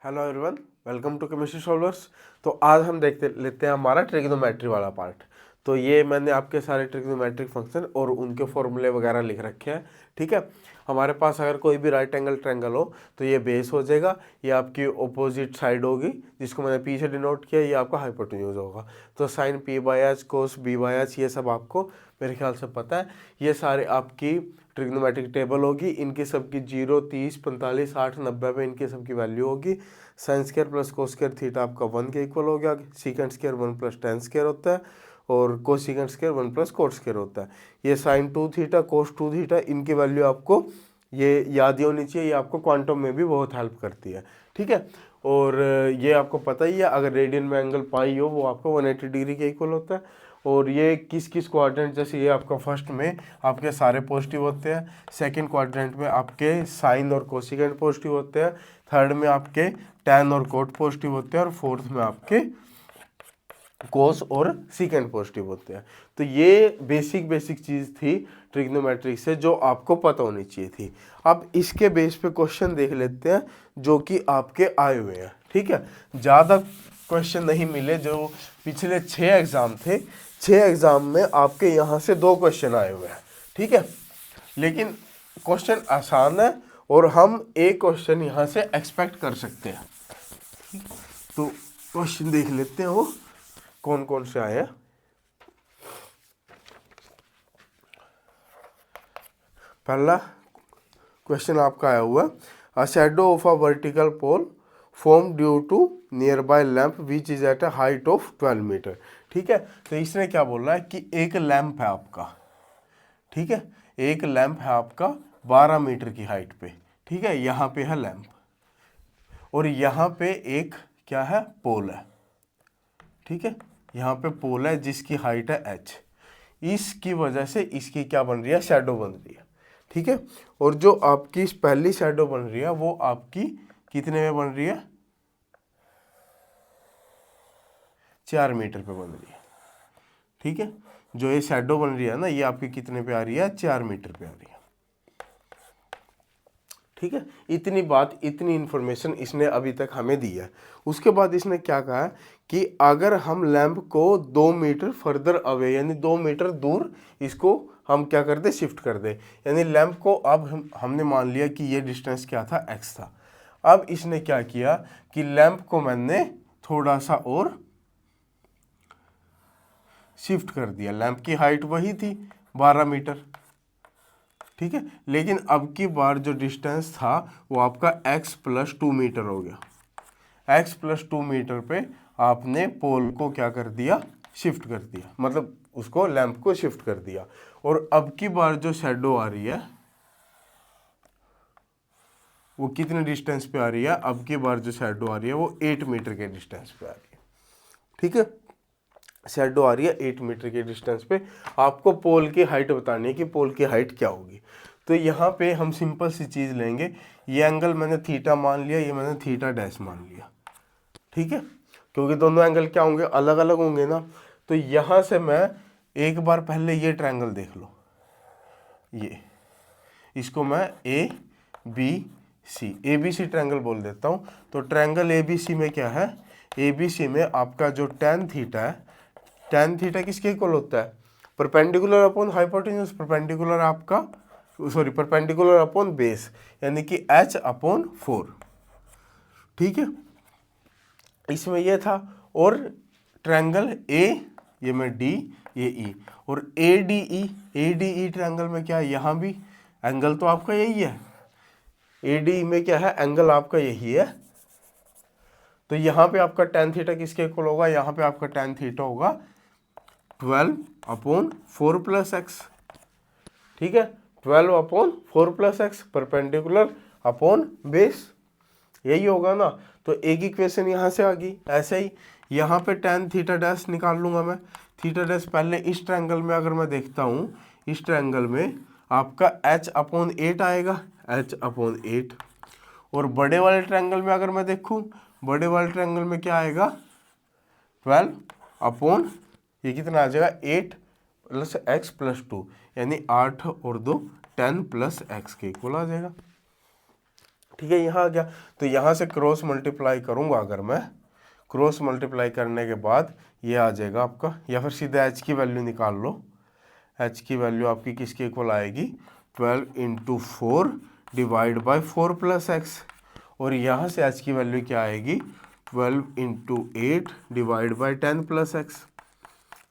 Hello everyone, welcome to chemistry solvers. तो आज हम देखते लेते हैं हमारा ट्रिग्नोमेट्री वाला पार्ट। तो ये मैंने आपके सारे ट्रिग्नोमेट्रिक फंक्शन और उनके फॉर्मूले वगैरह लिख रखे हैं। ठीक है, हमारे पास अगर कोई भी राइट एंगल ट्रायंगल हो तो ये बेस हो जाएगा, ये आपकी ऑपोजिट साइड होगी जिसको मैंने पी से डिनोट किया, ये आपका हाइपोटेन्यूज होगा। तो sine P by H, cos B by H, ये सब आपको मेरे ख्याल से पता है। ये सारे आपकी ट्रिग्नोमेट्रिक टेबल होगी, इनकी सबकी 0, 30, 45, 60, 90 पे इनकी सबकी वैल्यू होगी। Sine square plus cos square theta आपका 1 के इक्वल हो गया, secant square 1 plus ten square होता है और cosecant square 1 plus coat square होता है। ये साइन 2 थीटा कोस 2 थीटा इनकी वैल्यू आपको ये याद ही होनी चाहिए, ये आपको क्वांटम में भी बहुत हेल्प करती है। ठीक है, और ये आपको पता ही है, अगर रेडियन में एंगल पाई हो वो आपको 180 डिग्री के इक्वल होता है। और ये किस किस क्वाड्रेंट, जैसे ये आपका फर्स्ट में आपके सारे पॉजिटिव होते हैं, सेकंड क्वाड्रेंट में आपके साइन और कोसिकेंड पॉजिटिव होते हैं, थर्ड में आपके टैन और कोट पॉजिटिव होते हैं और फोर्थ में आपके कोस और सीकेंड पॉजिटिव होते हैं। तो ये बेसिक चीज़ थी ट्रिग्नोमेट्री से जो आपको पता होनी चाहिए थी। अब इसके बेस पे क्वेश्चन देख लेते हैं जो कि आपके आए हुए हैं। ठीक है, ज़्यादा क्वेश्चन नहीं मिले, जो पिछले 6 एग्ज़ाम थे, 6 एग्ज़ाम में आपके यहाँ से 2 क्वेश्चन आए हुए हैं। ठीक है, लेकिन क्वेश्चन आसान है और हम एक क्वेश्चन यहाँ से एक्सपेक्ट कर सकते हैं। तो क्वेश्चन देख लेते हैं वो कौन कौन से आए हैं। पहला क्वेश्चन आपका आया हुआ, a shadow of a vertical pole form due to nearby lamp which is at a height of 12 metre. ठीक है, तो इसने क्या बोला है कि एक लैंप है आपका। ठीक है, एक लैंप है आपका 12 मीटर की हाइट पे। ठीक है, यहाँ पे है लैंप और यहाँ पे एक क्या है, पोल है। ठीक है, यहाँ पे पोल है जिसकी हाइट है h। इसकी वजह से इसकी क्या बन रही है, शैडो बन रही है। ठीक है, और जो आपकी पहली शैडो बन रही है वो आपकी कितने में बन रही है, 4 मीटर पे बन रही है। ठीक है, जो ये शैडो बन रही है ना, ये आपकी कितने पे आ रही है, 4 मीटर पे आ रही है। ठीक है, इतनी बात, इतनी इंफॉर्मेशन इसने अभी तक हमें दी है। उसके बाद इसने क्या कहा है कि अगर हम लैंप को 2 मीटर फर्दर अवे यानी 2 मीटर दूर इसको हम क्या कर दे, शिफ्ट कर दे, यानी लैंप को अब हमने मान लिया कि ये डिस्टेंस क्या था, x था। अब इसने क्या किया कि लैंप को मैंने थोड़ा सा और शिफ्ट कर दिया। लैंप की हाइट वही थी 12 मीटर। ठीक है, लेकिन अब की बार जो डिस्टेंस था वो आपका x प्लस 2 मीटर हो गया। x प्लस 2 मीटर पे आपने पोल को क्या कर दिया, शिफ्ट कर दिया, मतलब उसको लैंप को शिफ्ट कर दिया। और अब की बार जो शैडो आ रही है वो कितने डिस्टेंस पे आ रही है, अब की बार जो शैडो आ रही है वो 8 मीटर के डिस्टेंस पे आ रही है। ठीक है, शैडो आ रही है 8 मीटर के डिस्टेंस पे। आपको पोल की हाइट बतानी है कि पोल की हाइट क्या होगी। तो यहाँ पे हम सिंपल सी चीज़ लेंगे, ये एंगल मैंने थीटा मान लिया, ये मैंने थीटा डैश मान लिया। ठीक है, क्योंकि दोनों एंगल क्या होंगे, अलग अलग होंगे ना। तो यहाँ से मैं एक बार पहले ये ट्रायंगल देख लो, ये इसको मैं ए बी सी ट्रायंगल बोल देता हूँ। तो ट्रायंगल ए बी सी में क्या है, ए बी सी में आपका जो टैन थीटा है, टैन थीटा किसके इक्वल होता है, परपेंडिकुलर अपॉन हाइपोटेन्यूज, परपेंडिकुलर आपका परपेंडिकुलर अपॉन बेस, यानी कि h अपॉन 4। ठीक है, इसमें ये था। और ट्रायंगल ए, ये में डी, ये ई, और ए डी ई ट्रायंगल में क्या है, यहाँ भी एंगल तो आपका यही है। ए डी ई में क्या है, एंगल आपका यही है। तो यहाँ पे आपका टैन थीटा किसके इक्वल होगा, यहाँ पे आपका टैन थीटा होगा 12 अपॉन 4 प्लस एक्स। ठीक है, 12 upon 4 plus x, perpendicular upon base, यही होगा ना। तो एक इक्वेशन यहाँ से आ गई। ऐसे ही यहाँ पे टैन थीटा डैश निकाल लूँगा मैं। थीटा डैश पहले इस ट्रायंगल में अगर मैं देखता हूँ, इस ट्रायंगल में आपका h अपॉन 8 आएगा, h अपॉन 8। और बड़े वाले ट्रायंगल में अगर मैं देखूँ, बड़े वाले ट्रायंगल में क्या आएगा, 12 अपॉन ये कितना आ जाएगा, 8 प्लस एक्स प्लस 2, यानी 8 और 2 10 प्लस एक्स के इक्वल आ जाएगा। ठीक है, यहाँ आ गया। तो यहाँ से क्रॉस मल्टीप्लाई करूँगा अगर मैं, क्रॉस मल्टीप्लाई करने के बाद ये आ जाएगा आपका, या फिर सीधा एच की वैल्यू निकाल लो। एच की वैल्यू आपकी किसके इक्वल आएगी, 12 into 4 divide by 4 plus x. और यहाँ से एच की वैल्यू क्या आएगी, 12 into 8 divide by 10 plus x.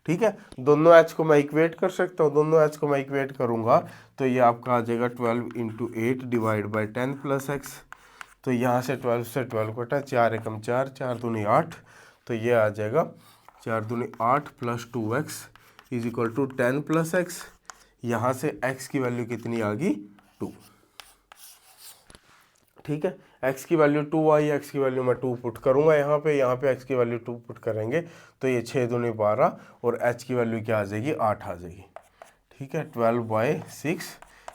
ठीक है, दोनों एच को मैं इक्वेट कर सकता हूँ, दोनों एच को मैं इक्वेट करूँगा तो ये आपका आ जाएगा 12 into 8 divide by 10 plus x. तो यहाँ से 12 से 12 कटा, 4 एकम 4, 4 दूनी 8, तो ये आ जाएगा 4 दूनी 8 plus 2x is equal to 10 plus x. यहाँ से x की वैल्यू कितनी आ गई, 2। ठीक है, x की वैल्यू 2 आई, x की वैल्यू मैं 2 पुट करूँगा यहाँ पे x की वैल्यू 2 पुट करेंगे तो ये 6 दूनी 12 और h की वैल्यू क्या आ जाएगी, 8 आ जाएगी। ठीक है, 12/6,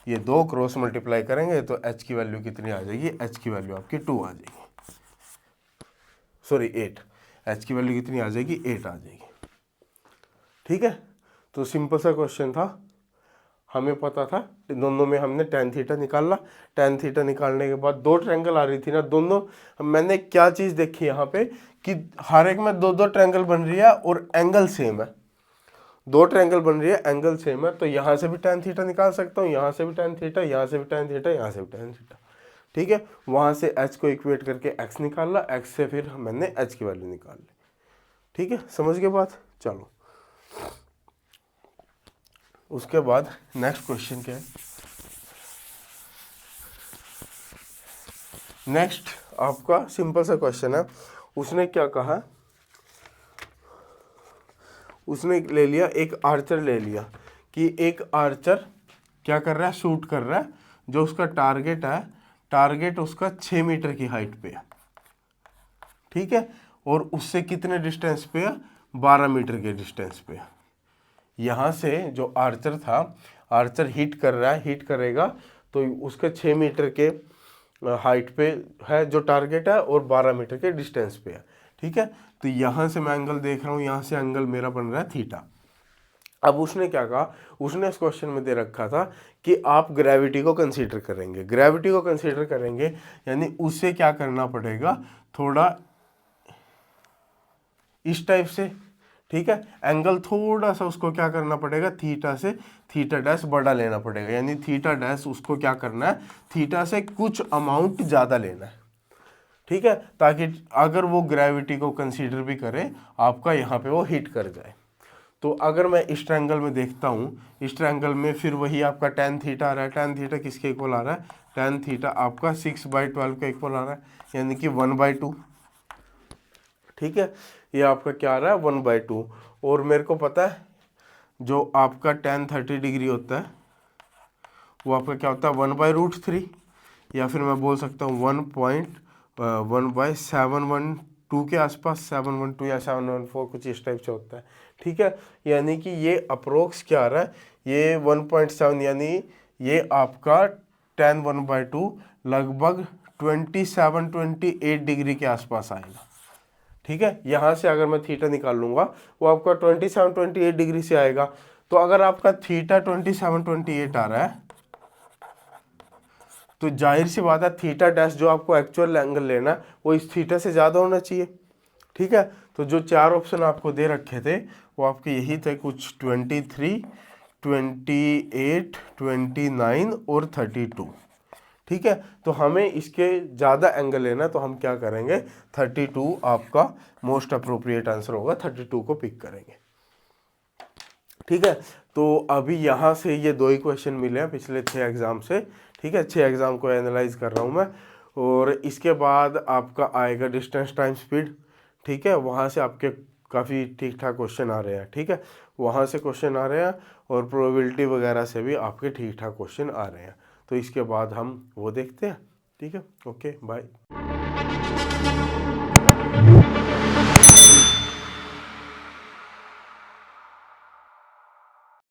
ये 2 क्रॉस मल्टीप्लाई करेंगे तो h की वैल्यू कितनी आ जाएगी, h की वैल्यू आपकी 2 आ जाएगी, सॉरी 8, h की वैल्यू कितनी आ जाएगी, 8 आ जाएगी। ठीक है, तो सिंपल सा क्वेश्चन था, हमें पता था दोनों में हमने tan थीटा निकाला। tan थीटा निकालने के बाद 2 ट्रायंगल आ रही थी ना, दोनों मैंने क्या चीज़ देखी यहाँ पे कि हर एक में 2-2 ट्रायंगल बन रही है और एंगल सेम है, 2 ट्रायंगल बन रही है, एंगल सेम है, तो यहाँ से भी tan थीटा निकाल सकता हूँ, यहाँ से भी tan थीटा, यहाँ से भी tan थीटा, यहाँ से भी tan थीटा। ठीक है, वहाँ से h को इक्वेट करके x निकाला, x से फिर मैंने h की वैल्यू निकाल ली। ठीक है, समझ गए बात। चलो उसके बाद नेक्स्ट क्वेश्चन क्या है, नेक्स्ट आपका सिंपल सा क्वेश्चन है। उसने क्या कहा, उसने ले लिया एक आर्चर, ले लिया कि एक आर्चर क्या कर रहा है, शूट कर रहा है, जो उसका टारगेट है, टारगेट उसका 6 मीटर की हाइट पे है। ठीक है, और उससे कितने डिस्टेंस पे है, 12 मीटर के डिस्टेंस पे है। यहाँ से जो आर्चर था, आर्चर हिट कर रहा है, हिट करेगा तो उसके 6 मीटर के हाइट पे है जो टारगेट है और 12 मीटर के डिस्टेंस पे है। ठीक है, तो यहाँ से मैं एंगल देख रहा हूँ, यहाँ से एंगल मेरा बन रहा है थीटा। अब उसने क्या कहा, उसने इस क्वेश्चन में दे रखा था कि आप ग्रेविटी को कंसीडर करेंगे, ग्रेविटी को कंसीडर करेंगे यानी उसे क्या करना पड़ेगा, थोड़ा इस टाइप से। ठीक है, एंगल थोड़ा सा उसको क्या करना पड़ेगा, थीटा से थीटा डैश बड़ा लेना पड़ेगा, यानी थीटा डैश उसको क्या करना है, थीटा से कुछ अमाउंट ज़्यादा लेना है। ठीक है, ताकि अगर वो ग्रेविटी को कंसीडर भी करे आपका यहाँ पे वो हिट कर जाए। तो अगर मैं इस ट्रायंगल में देखता हूँ, इस ट्रायंगल में फिर वही आपका tan थीटा आ रहा है, tan थीटा किसके इक्वल आ रहा है, tan थीटा आपका 6/12 का इक्वल आ रहा है, यानी कि 1/2। ठीक है, ये आपका क्या आ रहा है, 1/2। और मेरे को पता है जो आपका tan 30 डिग्री होता है वो आपका क्या होता है, 1/√3, या फिर मैं बोल सकता हूँ 1.1/712 के आसपास, 712 या 714 कुछ इस टाइप से होता है। ठीक है, यानी कि ये अप्रोक्स क्या आ रहा है, ये 1.7, यानी ये आपका tan 1/2 लगभग 27-28 डिग्री के आसपास आएगा। ठीक है, यहाँ से अगर मैं थीटा निकाल लूँगा वो आपका 27-28 डिग्री से आएगा। तो अगर आपका थीटा 27-28 आ रहा है तो जाहिर सी बात है थीटा डैश जो आपको एक्चुअल एंगल लेना है वो इस थीटा से ज़्यादा होना चाहिए। ठीक है, तो जो 4 ऑप्शन आपको दे रखे थे वो आपके यही थे, कुछ 23, 28, 29 और 32। ठीक है, तो हमें इसके ज़्यादा एंगल लेना, तो हम क्या करेंगे, 32 आपका मोस्ट अप्रोप्रिएट आंसर होगा, 32 को पिक करेंगे। ठीक है, तो अभी यहाँ से ये 2 ही क्वेश्चन मिले हैं पिछले 6 एग्ज़ाम से। ठीक है, 6 एग्ज़ाम को एनालाइज कर रहा हूँ मैं, और इसके बाद आपका आएगा डिस्टेंस टाइम स्पीड। ठीक है, वहाँ से आपके काफ़ी ठीक ठाक क्वेश्चन आ रहे हैं। ठीक है, वहाँ से क्वेश्चन आ रहे हैं और प्रोबेबिलिटी वगैरह से भी आपके ठीक ठाक क्वेश्चन आ रहे हैं। तो इसके बाद हम वो देखते हैं। ठीक है, ओके बाय।